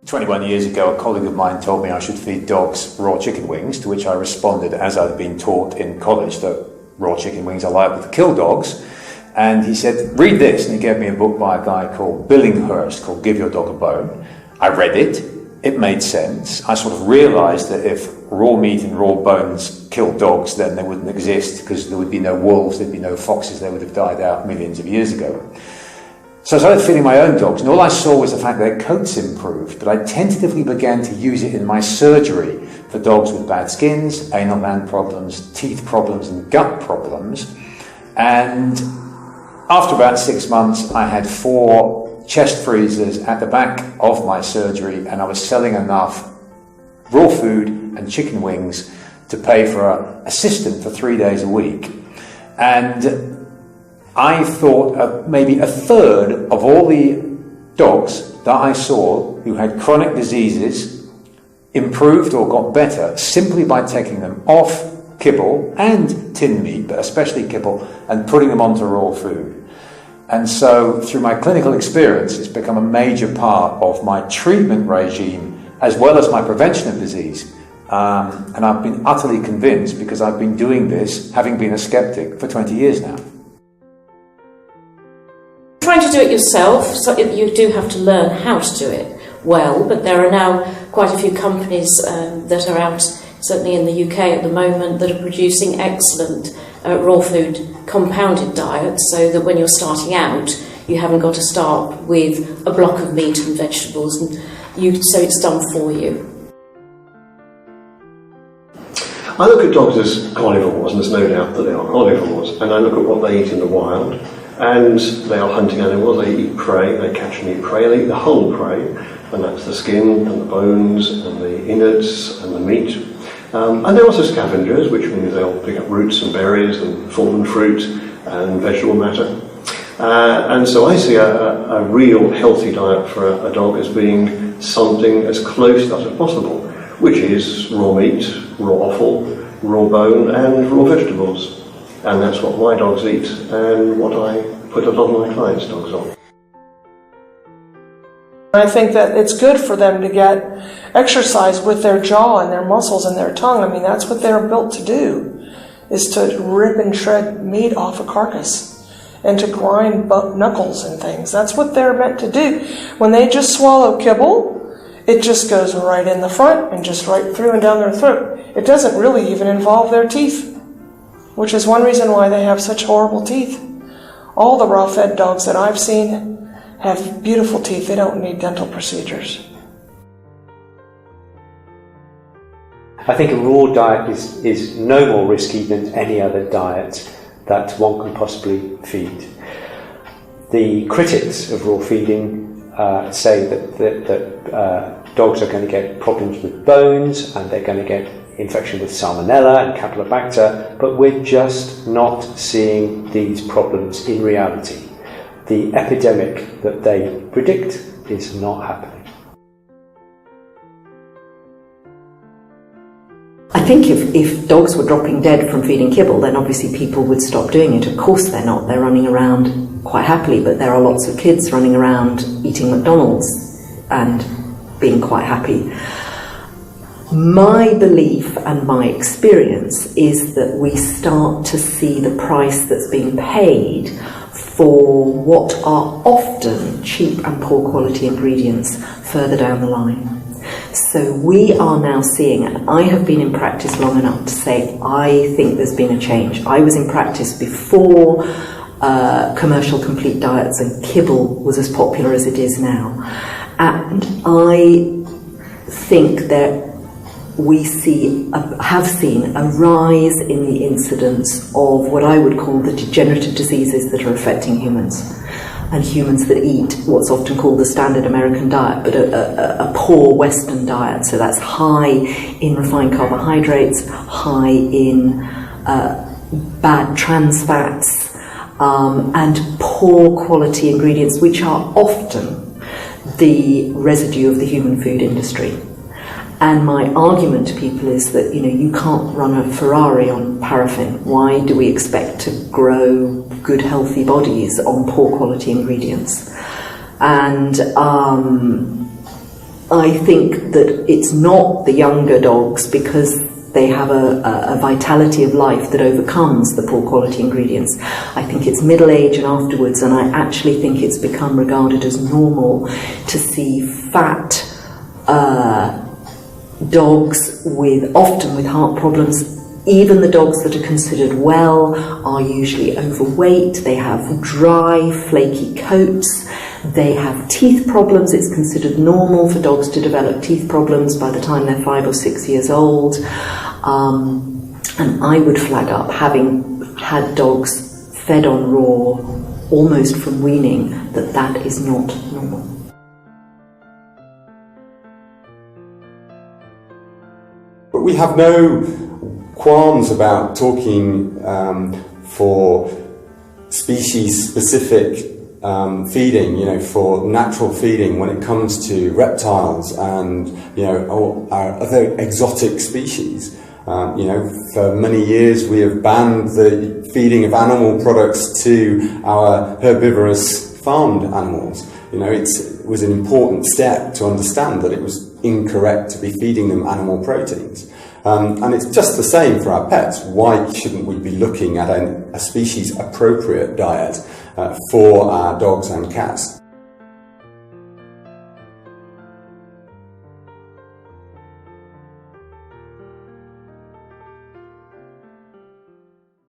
21 years ago, a colleague of mine told me I should feed dogs raw chicken wings, to which I responded, as I'd been taught in college, that raw chicken wings are liable to kill dogs. And he said, read this, and he gave me a book by a guy called Billinghurst called Give Your Dog a Bone. I read it. It made sense. I sort of realised that if raw meat and raw bones killed dogs, then they wouldn't exist, because there would be no wolves, there'd be no foxes, they would have died out millions of years ago. So I started feeding my own dogs, and all I saw was the fact that their coats improved, but I tentatively began to use it in my surgery for dogs with bad skins, anal gland problems, teeth problems, and gut problems. And after about 6 months, I had 4 chest freezers at the back of my surgery, and I was selling enough raw food and chicken wings to pay for an assistant for 3 days a week. And I thought maybe a third of all the dogs that I saw who had chronic diseases improved or got better simply by taking them off kibble and tinned meat, but especially kibble, and putting them onto raw food. And so through my clinical experience, it's become a major part of my treatment regime as well as my prevention of disease. And I've been utterly convinced, because I've been doing this, having been a skeptic, for 20 years now. Trying to do it yourself, so you do have to learn how to do it well, but there are now quite a few companies that are out, certainly in the UK at the moment, that are producing excellent raw food compounded diets, so that when you're starting out, you haven't got to start with a block of meat and vegetables, and so it's done for you. I look at dogs as carnivores, and there's no doubt that they are carnivores, and I look at what they eat in the wild, and they are hunting animals. They eat prey, they catch and eat prey, they eat the whole prey, and that's the skin and the bones and the innards and the meat. And they're also scavengers, which means they'll pick up roots and berries and fallen fruit and vegetable matter. And so I see a real healthy diet for a dog as being something as close to that as possible, which is raw meat, raw offal, raw bone and raw vegetables. And that's what my dogs eat and what I put a lot of my clients' dogs on. I think that it's good for them to get exercise with their jaw and their muscles and their tongue. I mean, that's what they're built to do, is to rip and shred meat off a carcass and to grind knuckles and things. That's what they're meant to do. When they just swallow kibble, it just goes right in the front and just right through and down their throat. It doesn't really even involve their teeth, which is one reason why they have such horrible teeth. All the raw-fed dogs that I've seen have beautiful teeth. They don't need dental procedures. I think a raw diet is no more risky than any other diet that one can possibly feed. The critics of raw feeding say that dogs are going to get problems with bones and they're going to get infection with salmonella and campylobacter, but we're just not seeing these problems in reality. The epidemic that they predict is not happening. I think if dogs were dropping dead from feeding kibble, then obviously people would stop doing it. Of course they're not. They're running around quite happily, but there are lots of kids running around eating McDonald's and being quite happy. My belief and my experience is that we start to see the price that's being paid for what are often cheap and poor quality ingredients further down the line. So we are now seeing, and I have been in practice long enough to say I think there's been a change. I was in practice before commercial complete diets and kibble was as popular as it is now. And I think that we have seen a rise in the incidence of what I would call the degenerative diseases that are affecting humans, and humans that eat what's often called the standard American diet, but a poor Western diet. So that's high in refined carbohydrates, high in bad trans fats, and poor quality ingredients, which are often the residue of the human food industry. And my argument to people is that, you can't run a Ferrari on paraffin. Why do we expect to grow good, healthy bodies on poor quality ingredients? And I think that it's not the younger dogs because they have a vitality of life that overcomes the poor quality ingredients. I think it's middle age and afterwards, and I actually think it's become regarded as normal to see fat dogs often with heart problems. Even the dogs that are considered well are usually overweight. They have dry, flaky coats. They have teeth problems. It's considered normal for dogs to develop teeth problems by the time they're 5 or 6 years old. And I would flag up, having had dogs fed on raw almost from weaning, that is not normal. But we have no qualms about talking for species-specific feeding, for natural feeding when it comes to reptiles and, our other exotic species. For many years we have banned the feeding of animal products to our herbivorous farmed animals. It was an important step to understand that it was incorrect to be feeding them animal proteins. And it's just the same for our pets. Why shouldn't we be looking at a species-appropriate diet for our dogs and cats?